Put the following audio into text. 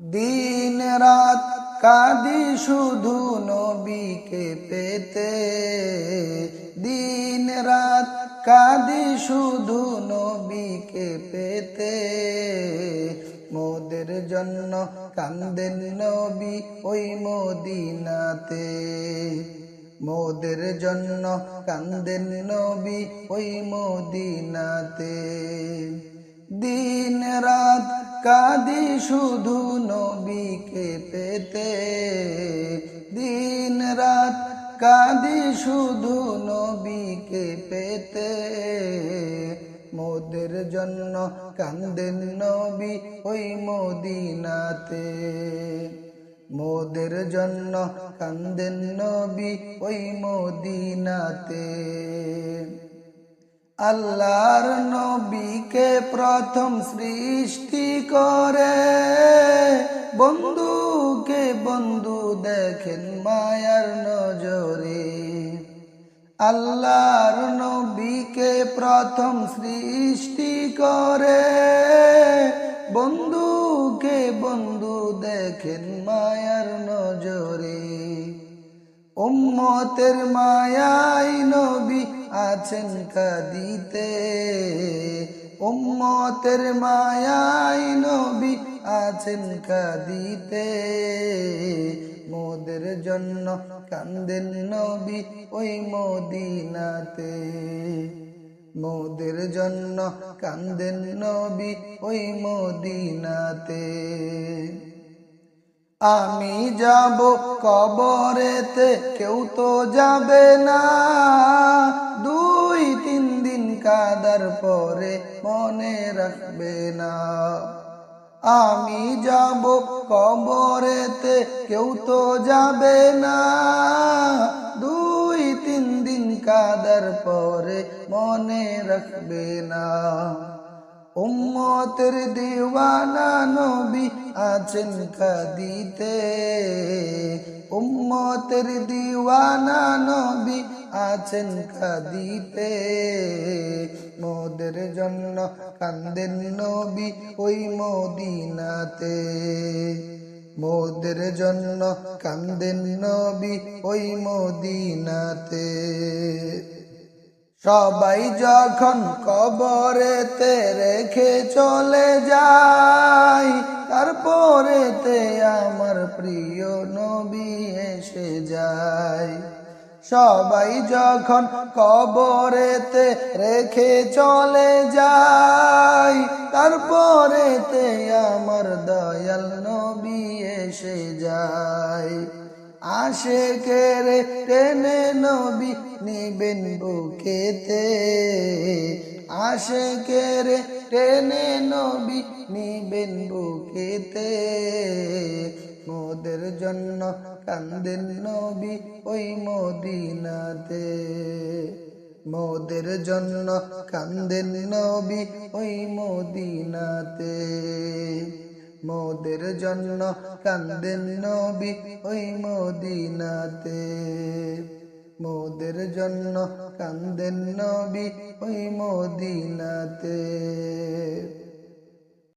দিন রাত কাঁদি শুধু নবীকে পেতে, দিন রাত কাঁদি শুধু নবীকে পেতে। মোদের জন্য কান্দেন নবী ওই মদিনাতে, মোদের জন্য কান্দেন নবী ওই মদিনাতে। দিন রাত কাঁদি শুধু নবীকে পেতে, দিন রাত কাঁদি শুধু নবীকে পেতে। মোদের জন্য কান্দেন নবী ওই মদিনাতে, মোদের জন্য কান্দেন নবী ওই মদিনাতে। আল্লাহর নবীকে প্রথম সৃষ্টি করে, বন্ধুকে বন্ধু দেখেন মায়ার নজরে। আল্লাহর নবীকে প্রথম সৃষ্টি করে, বন্ধুকে বন্ধু দেখেন মায়ার নজরে। উম্মতের মায়ায় নবী আছেন কাঁদিতে, উম্মতের মায়ায় নবী আছেন কাঁদিতে। মোদের জন্য কান্দেন নবী ওই মদিনাতে, মোদের জন্য কান্দেন নবী ওই মদিনাতে। আমি যাব কবরেতে কেউ তো যাবে না, 2-3 দিন কাদার পরে মনে রাখবে না। আমি যাব কবরেতে কেউ তো যাবে না, 2-3 দিন কাদার পরে মনে রাখবে না। উম্মতের দিওয়ানা নবী আছেন কাঁদিতে, উম্মতের দিওয়ানা নবী আছেন কাঁদিতে। মোদের জন্য কান্দেন নবী ওই মদিনাতে, মোদের জন্য কান্দেন নবী ওই মদিনাতে। সবাই যখন কবরেতে রেখে চলে যায়, তারপরেতে আমার প্রিয় নবী এসে যায়। সবাই যখন কবরেতে রেখে চলে যায়, তারপরেতে আমার দয়াল নবী এসে যায়। আশেকের টেনে নবী নিবেন বুকেতে, আশেকের টেনে নবী নিবেন বুকেতে। মোদের জন্য কান্দেন নবী ওই মদিনাতে, মোদের জন্য কান্দেন নবী ওই মদিনাতে, মোদের জন্য কান্দেন নবী ওই মদিনাতে, মোদের জন্য কান্দেন নবী ওই মদিনাতে।